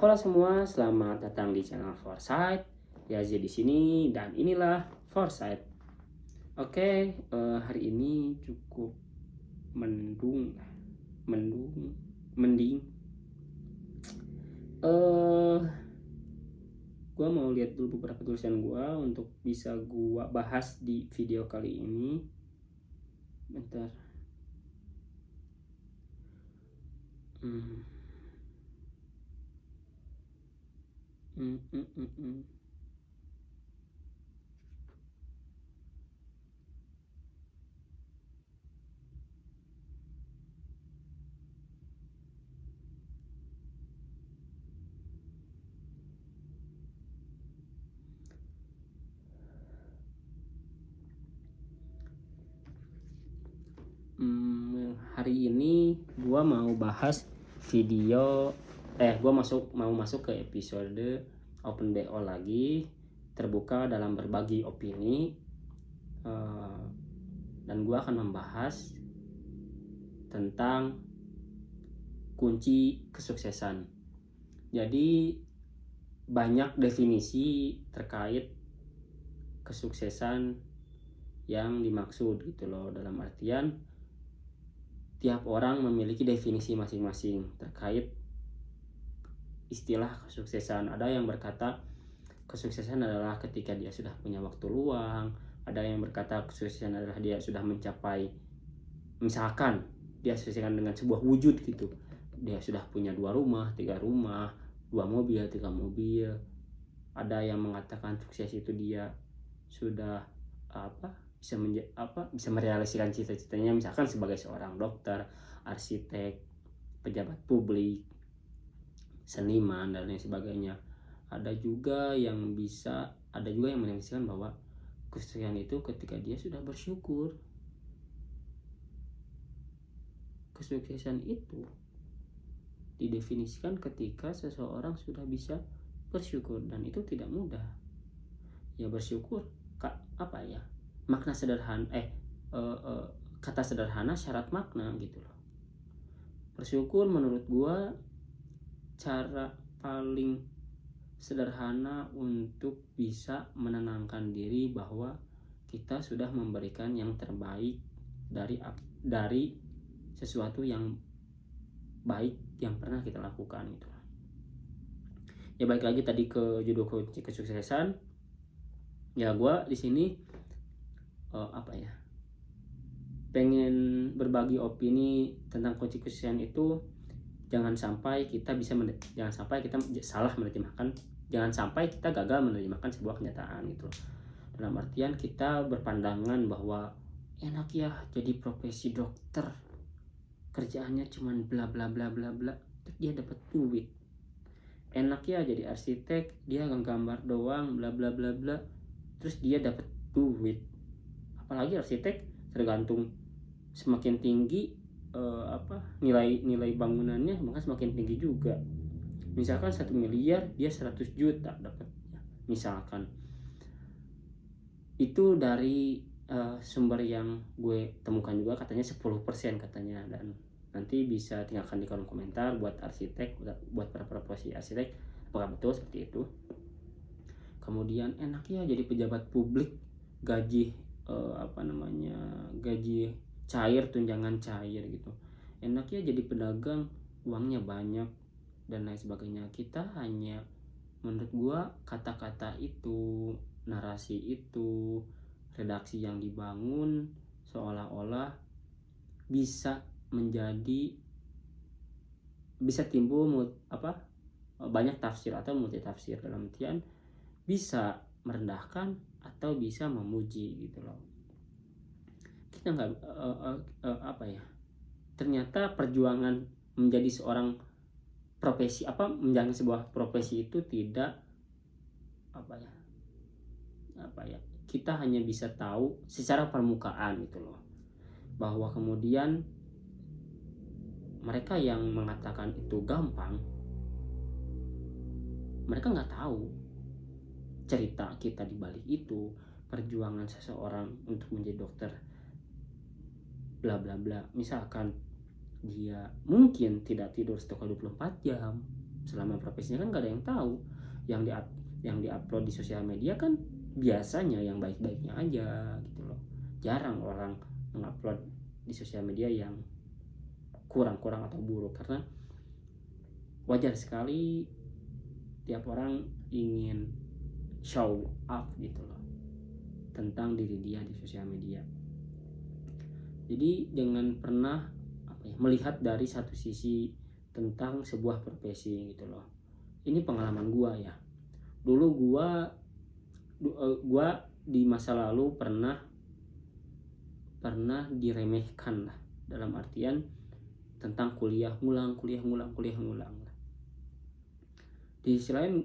Halo semua, selamat datang di channel Foresight. Yazid di sini dan inilah Foresight. Oke, hari ini cukup mendung, mending. Gua mau lihat dulu beberapa tulisan gua untuk bisa gua bahas di video kali ini. Bentar. Hmm. Hari ini gua mau bahas video gua mau masuk ke episode Open BO lagi, terbuka dalam berbagi opini, dan gua akan membahas tentang kunci kesuksesan. Jadi banyak definisi terkait kesuksesan yang dimaksud gitu loh, dalam artian tiap orang memiliki definisi masing-masing terkait istilah kesuksesan. Ada yang berkata kesuksesan adalah ketika dia sudah punya waktu luang. Ada yang berkata kesuksesan adalah dia sudah mencapai, misalkan dia sesuaikan dengan sebuah wujud gitu. Dia sudah punya 2 rumah, 3 rumah, 2 mobil, 3 mobil. Ada yang mengatakan sukses itu dia sudah bisa merealisasikan cita-citanya, misalkan sebagai seorang dokter, arsitek, pejabat publik, seniman dan lain sebagainya. Ada juga yang mendefinisikan bahwa kesuksesan itu ketika dia sudah bersyukur. Kesuksesan itu didefinisikan ketika seseorang sudah bisa bersyukur, dan itu tidak mudah. Ya, bersyukur makna sederhana kata sederhana syarat makna gitu loh. Bersyukur menurut gua cara paling sederhana untuk bisa menenangkan diri bahwa kita sudah memberikan yang terbaik dari sesuatu yang baik yang pernah kita lakukan gitu. Ya, balik lagi tadi ke judul kunci kesuksesan. Ya, gua di sini pengen berbagi opini tentang kunci kesuksesan itu. Jangan sampai kita gagal menerjemahkan sebuah kenyataan gitu. Dalam artian kita berpandangan bahwa enak ya jadi profesi dokter, kerjaannya cuman bla bla bla bla bla, terus dia dapat duit. Enak ya jadi arsitek, dia nggambar doang bla bla bla bla, terus dia dapat duit. Apalagi arsitek tergantung semakin tinggi nilai bangunannya, maka semakin tinggi juga. Misalkan 1 miliar dia 100 juta dapatnya, misalkan. Itu dari sumber yang gue temukan juga, katanya 10% katanya. Dan nanti bisa tinggalkan di kolom komentar buat arsitek, buat para profesi arsitek, apakah betul seperti itu. Kemudian enak ya jadi pejabat publik, gaji gaji cair, tunjangan cair gitu. Enak ya jadi pedagang, uangnya banyak dan lain sebagainya. Kita hanya, menurut gua, kata-kata itu, narasi itu, redaksi yang dibangun seolah-olah bisa timbul banyak tafsir atau multi tafsir, dalam artian bisa merendahkan atau bisa memuji gitu loh. Kita ternyata perjuangan menjadi seorang profesi menjalani sebuah profesi itu tidak kita hanya bisa tahu secara permukaan gitu loh, bahwa kemudian mereka yang mengatakan itu gampang, mereka nggak tahu cerita kita di balik itu, perjuangan seseorang untuk menjadi dokter bla bla bla. Misalkan dia mungkin tidak tidur 1 kali 24 jam, selama profesinya kan nggak ada yang tahu. Yang diupload di sosial media kan biasanya yang baik-baiknya aja gitu loh. Jarang orang mengupload di sosial media yang kurang-kurang atau buruk, karena wajar sekali tiap orang ingin show up gitu loh tentang diri dia di sosial media. Jadi jangan pernah melihat dari satu sisi tentang sebuah profesi gitu loh. Ini pengalaman gua ya. Dulu gua di masa lalu pernah diremehkan lah, dalam artian tentang kuliah ngulang. Di sisi lain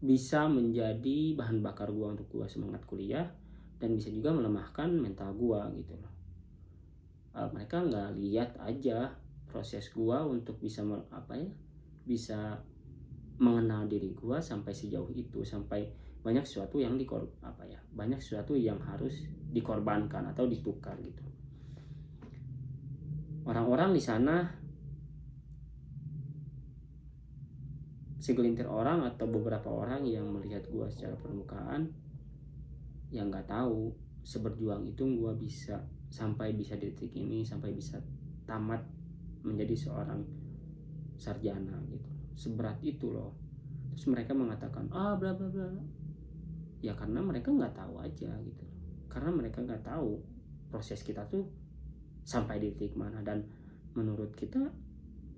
bisa menjadi bahan bakar gua untuk gua semangat kuliah, dan bisa juga melemahkan mental gua gitu loh. Mereka nggak lihat aja proses gua untuk bisa bisa mengenal diri gua sampai sejauh itu, sampai banyak sesuatu yang banyak sesuatu yang harus dikorbankan atau ditukar gitu. Orang-orang di sana, segelintir orang atau beberapa orang yang melihat gua secara permukaan, yang nggak tahu seberjuang itu gua bisa sampai bisa di titik ini, sampai bisa tamat menjadi seorang sarjana gitu. Seberat itu loh. Terus mereka mengatakan bla bla bla. Ya karena mereka nggak tahu aja gitu. Karena mereka nggak tahu proses kita tuh sampai di titik mana, dan menurut kita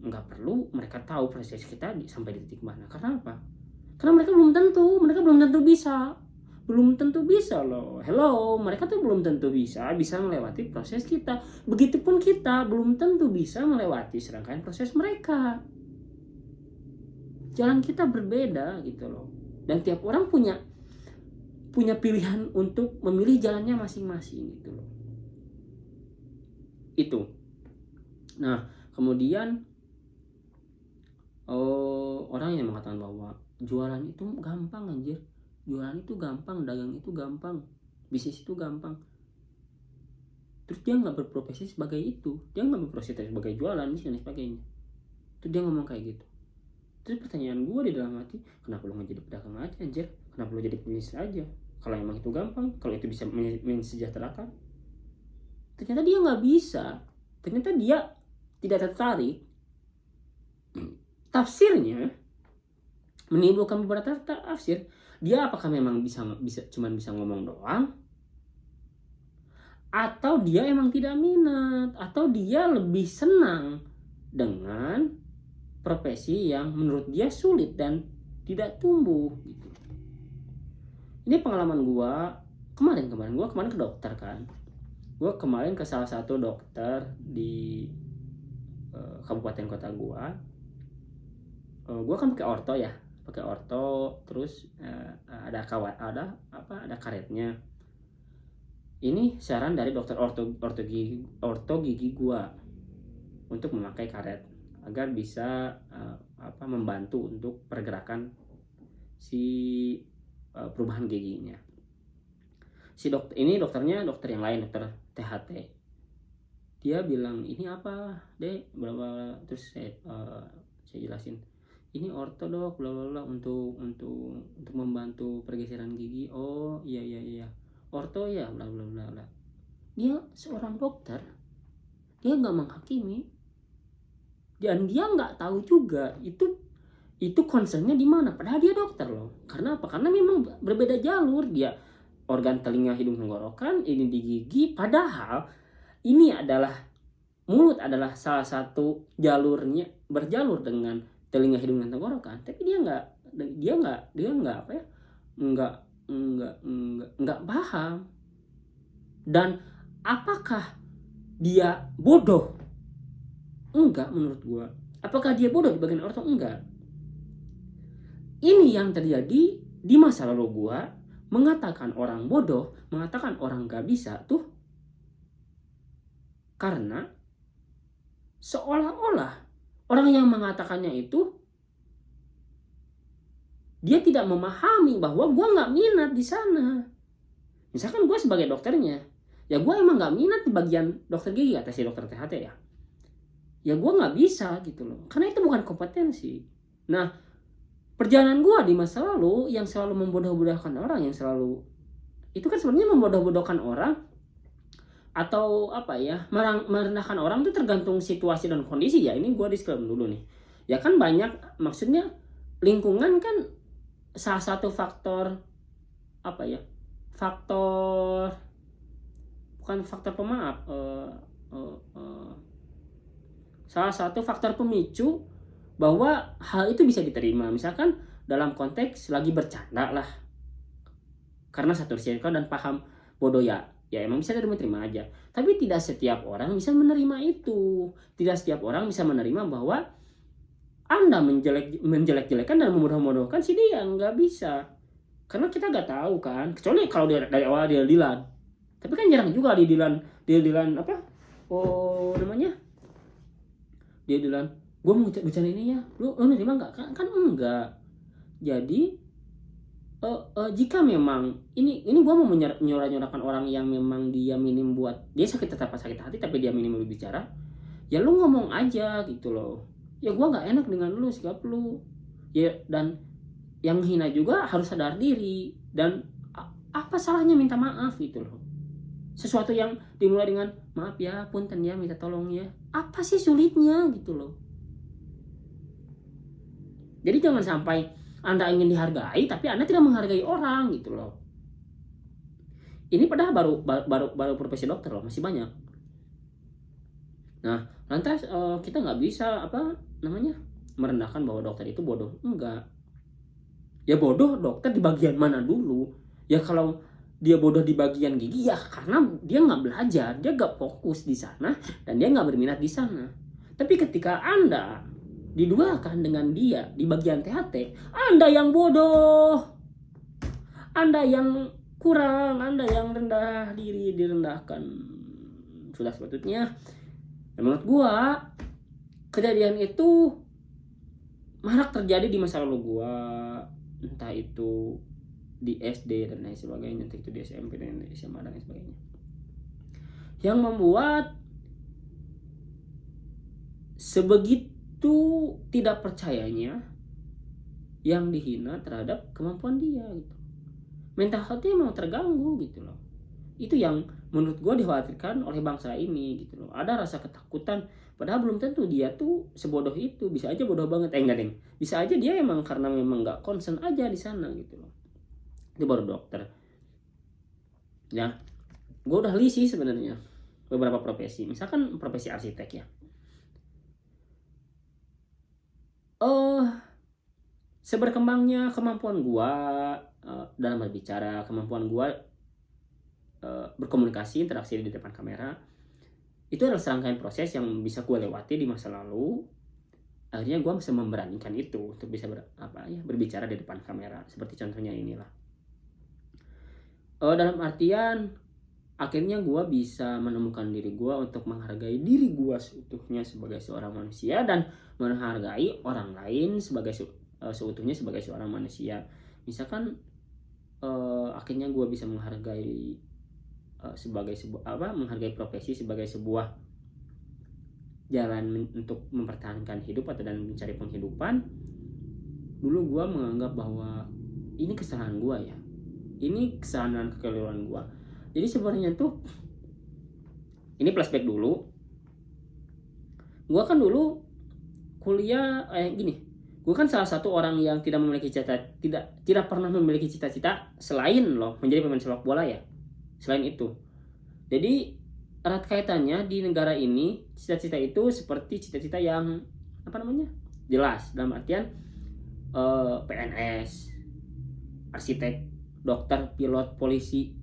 nggak perlu mereka tahu proses kita sampai di titik mana. Karena apa? Karena mereka belum tentu bisa loh. Hello, mereka tuh belum tentu bisa melewati proses kita. Begitupun kita belum tentu bisa melewati serangkaian proses mereka. Jalan kita berbeda gitu loh. Dan tiap orang punya pilihan untuk memilih jalannya masing-masing gitu loh. Itu. Nah, kemudian orang yang mengatakan bahwa jualan itu gampang anjir. Jualan itu gampang, dagang itu gampang, bisnis itu gampang. Terus dia nggak berprofesi sebagai itu, dia nggak berprofesi sebagai jualan dan sebagainya. Terus dia ngomong kayak gitu. Terus pertanyaan gue di dalam hati, kenapa lo nggak jadi pedagang aja anjir? Kenapa lo jadi bisnis aja? Kalau emang itu gampang, kalau itu bisa mensejahterakan. Ternyata dia nggak bisa. Ternyata dia tidak tertarik. Tafsirnya menimbulkan beberapa tafsir. Dia apakah memang cuman bisa ngomong doang, atau dia emang tidak minat, atau dia lebih senang dengan profesi yang menurut dia sulit dan tidak tumbuh gitu. Ini pengalaman gua kemarin ke dokter kan. Gua kemarin ke salah satu dokter di kabupaten kota gua. Gua kan pakai orto, terus ada karetnya. Ini saran dari dokter orto gigi gua untuk memakai karet agar bisa membantu untuk pergerakan si perubahan giginya. Dokternya dokter yang lain, dokter THT. Dia bilang, ini apa dek, bla terus saya jelasin, ini orto dok, bla bla bla, untuk membantu pergeseran gigi. Oh iya orto ya, bla bla bla. Dia seorang dokter, dia nggak menghakimi, dan dia nggak tahu juga itu concernnya di mana. Padahal dia dokter loh. Karena apa? Karena memang berbeda jalur. Dia organ telinga, hidung, tenggorokan, ini di gigi. Padahal ini adalah mulut adalah salah satu jalurnya, berjalur dengan telinga, hidung, dan tenggorokan. Tapi dia nggak paham. Dan apakah dia bodoh? Enggak, menurut gua. Apakah dia bodoh di bagian orto? Enggak. Ini yang terjadi di masa lalu gua, mengatakan orang bodoh, mengatakan orang gak bisa tuh, karena seolah-olah orang yang mengatakannya itu dia tidak memahami bahwa gua nggak minat di sana. Misalkan gua sebagai dokternya, ya gua emang nggak minat di bagian dokter gigi, kata si dokter THT ya. Ya gua nggak bisa gitu loh, karena itu bukan kompetensi. Nah, perjalanan gue di masa lalu yang selalu membodoh-bodohkan orang, yang selalu itu kan sebenarnya membodoh-bodohkan orang atau apa ya, merendahkan orang itu tergantung situasi dan kondisi ya. Ini gue disclaimer dulu nih. Ya kan banyak, maksudnya lingkungan kan salah satu faktor apa ya, faktor, bukan faktor pemaaf, salah satu faktor pemicu bahwa hal itu bisa diterima. Misalkan dalam konteks lagi bercanda lah, karena satu circle dan paham bodoh ya emang bisa terima aja. Tapi tidak setiap orang bisa menerima itu. Tidak setiap orang bisa menerima bahwa Anda menjelek-jelekan dan memudah-mudahkan si dia, nggak bisa. Karena kita nggak tahu kan, kecuali kalau dari awal dia dilan. Tapi kan jarang juga dia dilan apa? Oh namanya? Dia dilan. Gue mau bercanda ini ya, lu nerima nggak? Kan enggak. Jadi jika memang ini gue mau nyorak-nyorakan orang yang memang dia minim buat dia tetap sakit hati tapi dia minim berbicara, ya lu ngomong aja gitu loh. Ya gue nggak enak dengan lu, sikap lu ya, dan yang hina juga harus sadar diri. Dan apa salahnya minta maaf gitu loh. Sesuatu yang dimulai dengan maaf ya, punten ya, minta tolong ya, apa sih sulitnya gitu loh. Jadi jangan sampai Anda ingin dihargai tapi Anda tidak menghargai orang gitu loh. Ini padahal baru profesi dokter loh, masih banyak. Nah, lantas kita nggak bisa apa namanya merendahkan bahwa dokter itu bodoh. Enggak. Ya bodoh dokter di bagian mana dulu? Ya kalau dia bodoh di bagian gigi ya karena dia nggak belajar, dia nggak fokus di sana dan dia nggak berminat di sana. Tapi ketika Anda diduakan dengan dia di bagian THT, Anda yang bodoh, Anda yang kurang, Anda yang rendah diri, direndahkan. Sudah sepatutnya. Menurut gua kejadian itu marak terjadi di masa lalu gua, entah itu di SD dan lain sebagainya, entah itu di SMP dan SMA dan lain sebagainya, yang membuat sebegitu tidak percayanya yang dihina terhadap kemampuan dia gitu. Mental health-nya memang terganggu gitu loh. Itu yang menurut gue dikhawatirkan oleh bangsa ini gitu loh. Ada rasa ketakutan, padahal belum tentu dia tuh sebodoh itu. Bisa aja bodoh banget, enggak deng. Bisa aja dia emang karena memang nggak concern aja di sana gitu loh. Itu baru dokter. Ya, gue udah list sih sebenarnya beberapa profesi. Misalkan profesi arsitek ya. Seberkembangnya kemampuan gua dalam berbicara, kemampuan gua berkomunikasi, interaksi di depan kamera, itu adalah serangkaian proses yang bisa gua lewati di masa lalu. Akhirnya gua bisa memberanikan itu untuk bisa berbicara di depan kamera, seperti contohnya inilah. Dalam artian akhirnya gua bisa menemukan diri gua untuk menghargai diri gua seutuhnya sebagai seorang manusia dan menghargai orang lain sebagai seutuhnya sebagai seorang manusia. Misalkan akhirnya gue bisa menghargai sebagai menghargai profesi sebagai sebuah jalan untuk mempertahankan hidup atau dan mencari penghidupan. Dulu gue menganggap bahwa ini kesalahan gue ya, ini kesalahan dan kekeliruan gue. Jadi sebenarnya tuh ini flashback dulu. Gue kan dulu kuliah gini. Gue kan salah satu orang yang tidak memiliki tidak pernah memiliki cita-cita selain menjadi pemain sepak bola ya. Selain itu. Jadi erat kaitannya di negara ini, cita-cita itu seperti cita-cita yang jelas, dalam artian PNS, arsitek, dokter, pilot, polisi,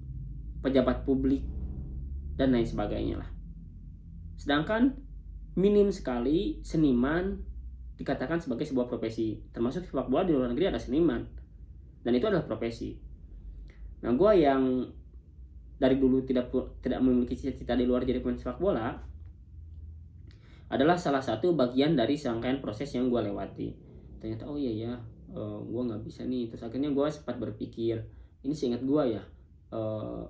pejabat publik dan lain sebagainya lah. Sedangkan minim sekali seniman dikatakan sebagai sebuah profesi. Termasuk sepak bola di luar negeri ada seniman, dan itu adalah profesi. Nah, gue yang dari dulu tidak memiliki cita-cita di luar jadi pemain sepak bola adalah salah satu bagian dari serangkaian proses yang gue lewati. Ternyata gue nggak bisa nih. Terus akhirnya gue sempat berpikir, ini seingat gue ya,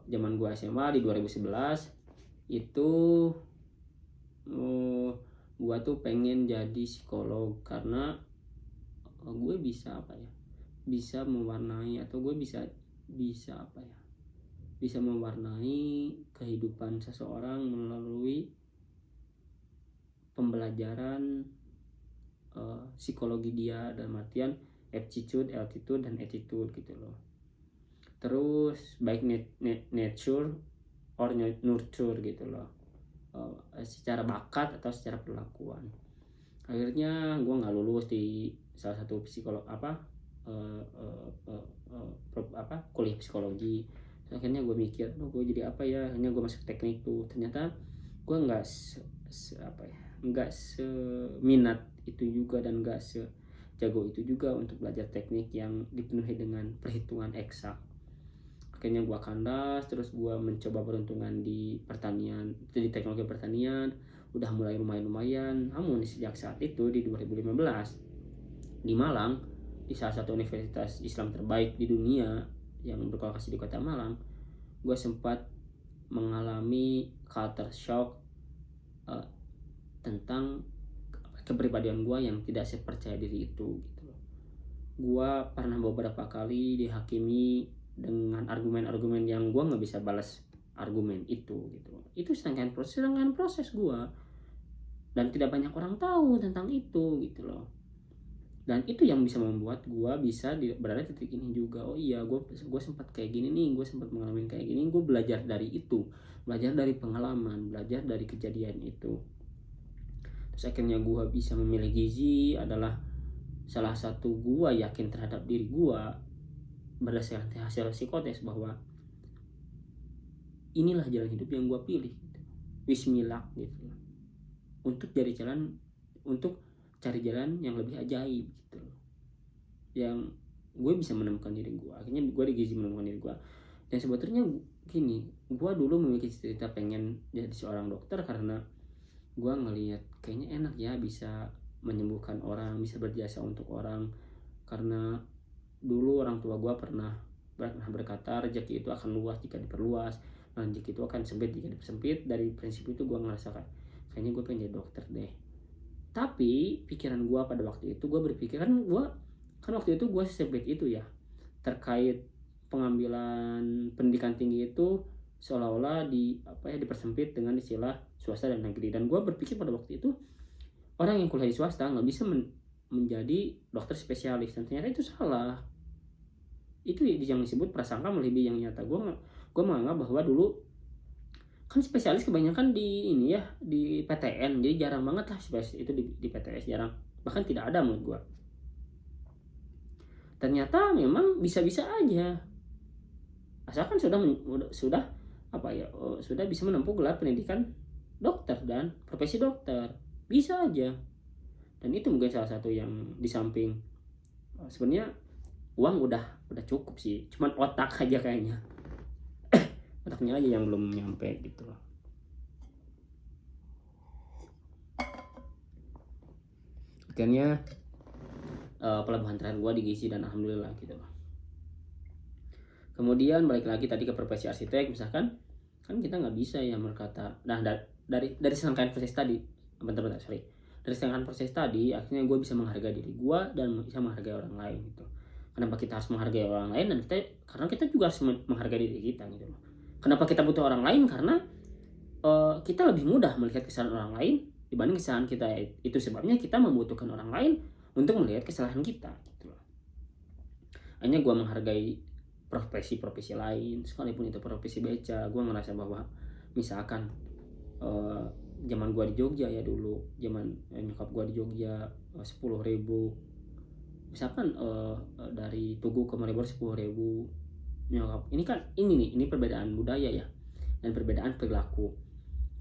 zaman gue SMA di 2011 itu gue tuh pengen jadi psikolog karena gue bisa apa ya, bisa mewarnai, atau gue bisa apa ya, bisa mewarnai kehidupan seseorang melalui pembelajaran psikologi dia, dalam artian aptitude, altitude, dan attitude gitu loh. Terus baik nature or nurture gitu loh, secara bakat atau secara perlakuan. Akhirnya gue nggak lulus di salah satu psikolog kuliah psikologi. Akhirnya gue mikir, gue jadi apa ya, akhirnya gue masuk teknik tuh. Ternyata gue nggak nggak seminat itu juga, dan nggak sejago itu juga untuk belajar teknik yang dipenuhi dengan perhitungan eksak. Akhirnya gue kandas, terus gue mencoba peruntungan di pertanian, di teknologi pertanian, udah mulai lumayan. Namun sejak saat itu di 2015 di Malang, di salah satu universitas Islam terbaik di dunia yang berlokasi di kota Malang, gue sempat mengalami culture shock tentang kepribadian gue yang tidak sepercaya diri itu gitu loh. Gue pernah beberapa kali dihakimi dengan argumen-argumen yang gue nggak bisa balas argumen itu gitu. Itu sedangkan proses gue, dan tidak banyak orang tahu tentang itu gitu loh. Dan itu yang bisa membuat gue bisa berada di titik ini juga. Oh iya, gue sempat kayak gini nih, gue sempat mengalami kayak gini. Gue belajar dari itu, belajar dari pengalaman, belajar dari kejadian itu. Terus akhirnya gue bisa memilih gizi adalah salah satu gue yakin terhadap diri gue berdasarkan hasil psikotes bahwa inilah jalan hidup yang gue pilih gitu. Bismillah gitu, untuk cari jalan yang lebih ajaib gitu, yang gue bisa menemukan diri gue. Akhirnya gue di gizi menemukan diri gue. Dan sebetulnya gini, gue dulu memiliki cerita pengen jadi seorang dokter karena gue ngelihat kayaknya enak ya bisa menyembuhkan orang, bisa berjasa untuk orang. Karena dulu orang tua gue pernah berkata rezeki itu akan luas jika diperluas, dan rezeki itu akan sempit jika dipersempit. Dari prinsip itu gue ngerasakan kayaknya gue pengen jadi dokter deh. Tapi pikiran gue pada waktu itu, gue berpikir kan waktu itu gue sempit itu ya, terkait pengambilan pendidikan tinggi itu seolah-olah dipersempit dengan istilah swasta dan negeri. Dan gue berpikir pada waktu itu orang yang kuliah di swasta nggak bisa menjadi dokter spesialis, dan ternyata itu salah. Itu yang disebut prasangka melebihi yang nyata. Gue menganggap bahwa dulu kan spesialis kebanyakan di PTN, jadi jarang banget lah spesialis itu di PTS, jarang, bahkan tidak ada menurut gue. Ternyata memang bisa-bisa aja, asalkan sudah bisa menempuh gelar pendidikan dokter dan profesi dokter, bisa aja. Dan itu mungkin salah satu yang di samping sebenarnya uang udah cukup sih, cuman otak aja kayaknya otaknya aja yang belum nyampe gitu loh. Akhirnya pelabuhan terakhir gue di gizi, dan alhamdulillah gitu loh. Kemudian balik lagi tadi ke profesi arsitek, misalkan kan kita nggak bisa ya berkata, nah dari serangkaian proses tadi, dari serangkaian proses tadi akhirnya gue bisa menghargai diri gue dan bisa menghargai orang lain gitu. Kenapa kita harus menghargai orang lain? Dan karena kita juga harus menghargai diri kita gitu loh. Kenapa kita butuh orang lain? Karena kita lebih mudah melihat kesalahan orang lain dibanding kesalahan kita. Itu sebabnya kita membutuhkan orang lain untuk melihat kesalahan kita gitu loh. Hanya gue menghargai profesi lain, sekalipun itu profesi beca. Gue ngerasa bahwa misalkan zaman gue di Jogja ya dulu, zaman nyokap gue di Jogja 10.000, misalkan dari Tugu ke Malioboro 10.000 nyokap. Ini perbedaan budaya ya, dan perbedaan perilaku.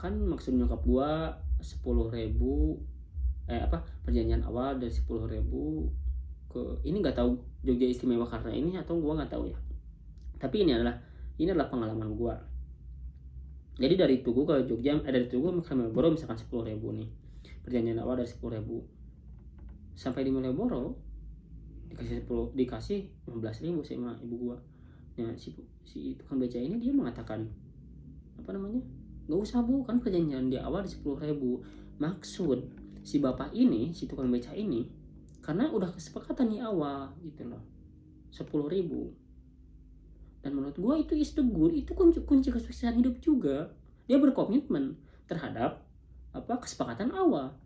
Kan maksud nyokap gua 10.000 perjanjian awal dari 10.000 ke ini, nggak tahu Jogja istimewa karena ini atau gua nggak tahu ya. Tapi ini adalah pengalaman gua. Jadi dari Tugu ke Jogja, dari Tugu ke Malioboro misalkan 10.000 nih. Perjanjian awal dari 10.000. Sampai di Malioboro dikasih 15.000 sama ibu gua. Nah, si tukang beca ini dia mengatakan nggak usah bu, kan perjanjian di awal di 10.000. Maksud si bapak ini, si tukang beca ini, karena udah kesepakatan di awal gitu loh, 10.000. Dan menurut gue itu is the good, itu kunci kesuksesan hidup juga. Dia berkomitmen terhadap kesepakatan awal.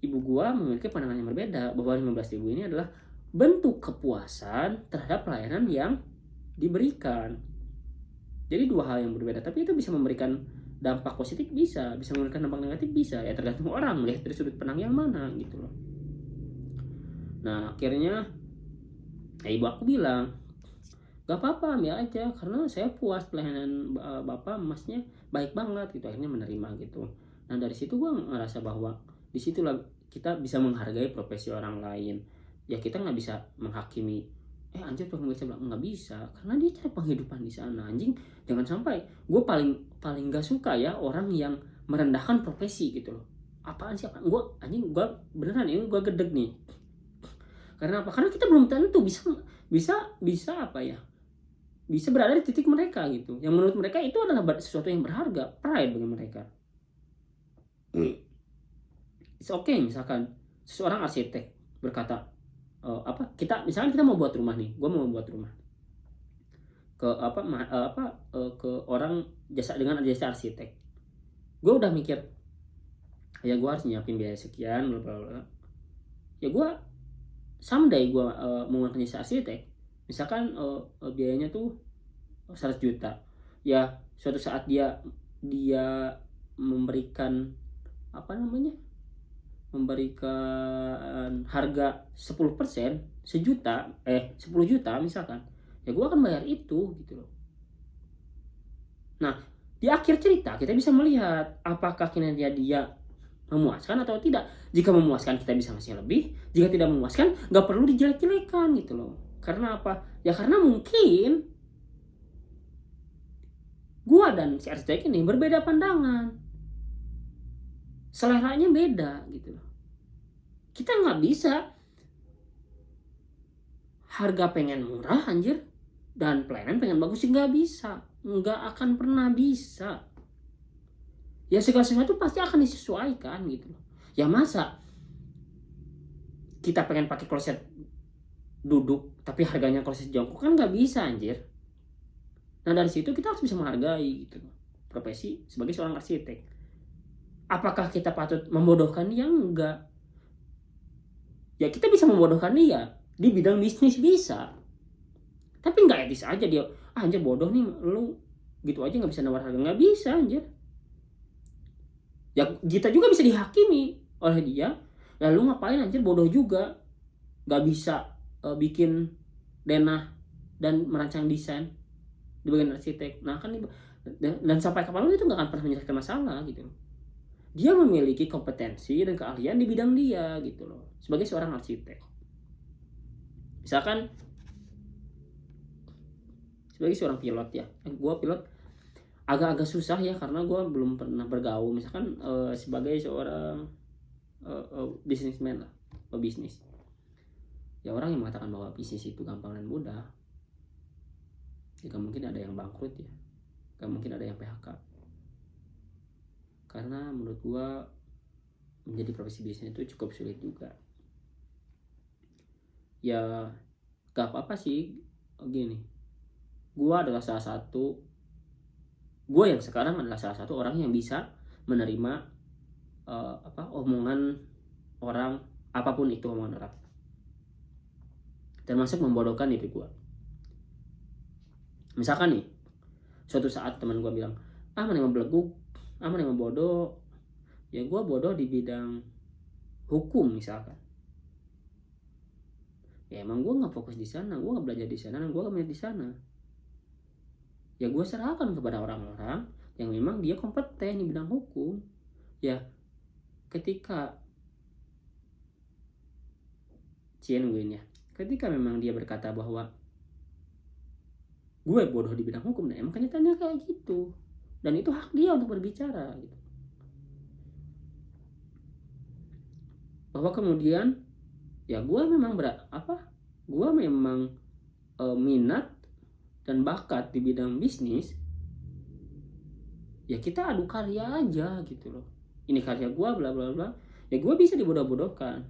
Ibu gue memiliki pandangan yang berbeda bahwa 15.000 ini adalah bentuk kepuasan terhadap pelayanan yang diberikan. Jadi dua hal yang berbeda, tapi itu bisa memberikan dampak positif, bisa memberikan dampak negatif, bisa, ya tergantung orang melihat dari sudut pandang yang mana gitu loh. Nah akhirnya ibu aku bilang, gak apa-apa ambil aja karena saya puas pelayanan bapak, masnya baik banget gitu. Akhirnya menerima gitu. Nah dari situ gue ngerasa bahwa disitulah kita bisa menghargai profesi orang lain. Ya kita nggak bisa menghakimi anjir tukang beca, nggak bisa, karena dia cari penghidupan di sana. Anjing, jangan sampai, gue paling nggak suka ya orang yang merendahkan profesi gitu loh. Apaan sih, gue beneran ini gue gedeg nih. Karena apa? Karena kita belum tentu bisa apa ya, bisa berada di titik mereka gitu, yang menurut mereka itu adalah sesuatu yang berharga, pride bagi mereka. It's okay misalkan seseorang arsitek berkata, misalkan kita mau buat rumah nih, gue mau buat rumah ke ke orang dengan jasa arsitek. Gue udah mikir, ya gue harus nyiapin biaya sekian, bla bla bla. Ya gue someday gue menggunakan jasa arsitek, misalkan biayanya tuh 100 juta. Ya suatu saat dia memberikan memberikan harga 10%, 10 juta misalkan, ya gue akan bayar itu gitu loh. Nah di akhir cerita kita bisa melihat apakah kinerja dia memuaskan atau tidak. Jika memuaskan kita bisa ngasih lebih, jika tidak memuaskan nggak perlu dijelek-jelekan gitu loh. Karena apa? Ya karena mungkin gue dan si arsitek ini berbeda pandangan, seleranya beda gitu loh. Kita nggak bisa harga pengen murah anjir dan pelayanan pengen bagus sih, nggak bisa, nggak akan pernah bisa. Ya segala sesuatu pasti akan disesuaikan gitu loh. Ya masa kita pengen pakai kloset duduk tapi harganya kloset jongkok, kan nggak bisa anjir. Nah dari situ kita harus bisa menghargai gitu loh profesi sebagai seorang arsitek. Apakah kita patut membodohkan dia? Enggak. Ya kita bisa membodohkan dia di bidang bisnis, bisa. Tapi nggak etis aja dia, anjir bodoh nih lu, gitu aja nggak bisa nawar harga, nggak bisa anjir. Ya kita juga bisa dihakimi oleh dia, lalu ngapain anjir, bodoh juga, nggak bisa bikin denah dan merancang desain di bagian arsitek. Nah kan, dan sampai kapanpun itu nggak akan pernah menyelesaikan masalah gitu. Dia memiliki kompetensi dan keahlian di bidang dia gitu loh, sebagai seorang arsitek. Misalkan sebagai seorang pilot ya, gue pilot agak-agak susah ya karena gue belum pernah bergaul. Misalkan sebagai seorang businessman lah, pebisnis. Ya orang yang mengatakan bahwa bisnis itu gampang dan mudah, jika mungkin ada yang bangkrut ya, gak mungkin ada yang PHK. Karena menurut gue menjadi profesi bisnis itu cukup sulit juga. Ya gak apa-apa sih, gini, gue yang sekarang adalah salah satu orang yang bisa menerima omongan orang, apapun itu omongan orang, termasuk membodohkan diri gue. Misalkan nih, suatu saat teman gue bilang, mana yang beleguk, mana yang bodoh. Ya gue bodoh di bidang hukum misalkan. Ya emang gue nggak fokus di sana, gue nggak belajar di sana, dan gue nggak minat di sana. Ya gue serahkan kepada orang-orang yang memang dia kompeten di bidang hukum. Ya ketika ketika memang dia berkata bahwa gue bodoh di bidang hukum, nah emang kenyataannya kayak gitu, dan itu hak dia untuk berbicara gitu. Bahwa kemudian ya gue memang minat dan bakat di bidang bisnis, ya kita adu karya aja gitu loh. Ini karya gue bla bla bla, ya gue bisa dibodoh-bodohkan.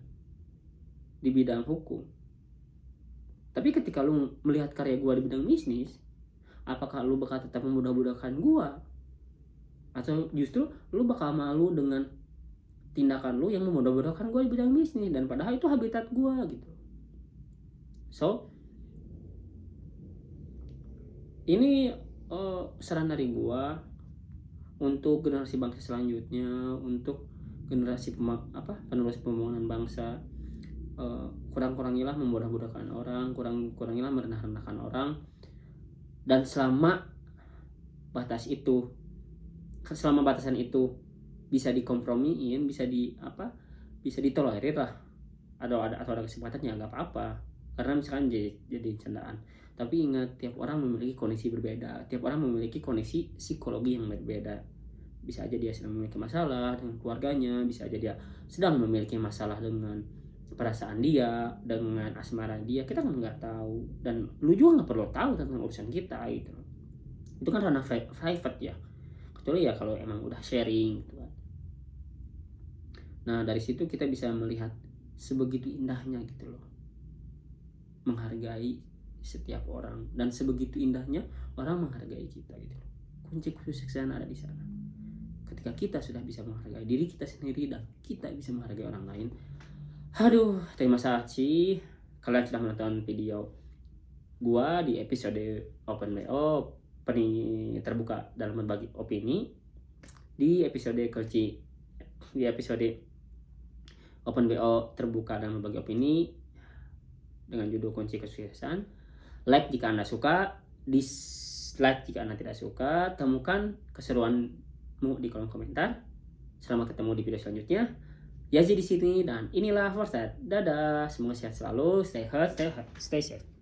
di bidang hukum. Tapi ketika lu melihat karya gue di bidang bisnis, apakah lu bakal tetap memudah-mudahkan gue? Atau justru lu bakal malu dengan tindakan lu yang memudah-mudahkan gue di bidang bisnis, dan padahal itu habitat gue gitu. So, ini saran dari gue untuk generasi bangsa selanjutnya, untuk generasi penerus pembangunan bangsa. Kurang-kurangilah memudah-mudahkan orang, kurangilah merendah-rendahkan orang, dan selama batasan itu bisa dikompromiin, bisa ditolerir lah, atau ada kesempatannya, nggak apa-apa, karena misalkan jadi candaan. Tapi ingat, tiap orang memiliki kondisi berbeda, tiap orang memiliki kondisi psikologi yang berbeda. Bisa aja dia sedang memiliki masalah dengan keluarganya, bisa aja dia sedang memiliki masalah dengan perasaan dia, dengan asmara dia, kita kan nggak tahu, dan lu juga nggak perlu tahu tentang urusan kita gitu. Itu kan ranah private ya, kecuali ya kalau emang udah sharing gitu kan. Nah dari situ kita bisa melihat sebegitu indahnya gitu loh menghargai setiap orang, dan sebegitu indahnya orang menghargai kita gitu. Kunci kesuksesan ada di sana. Ketika kita sudah bisa menghargai diri kita sendiri dan kita bisa menghargai orang lain. Aduh, terima kasih kalian sudah menonton video gua di episode Open BO, terbuka dalam berbagi opini. Di episode Open BO terbuka dalam berbagi opini dengan judul kunci kesuksesan. Like jika Anda suka, dislike jika Anda tidak suka. Temukan keseruanmu di kolom komentar. Selamat ketemu di video selanjutnya. Yazi di sini, dan inilah Forset. Dadah, semoga sehat selalu, stay healthy, stay safe.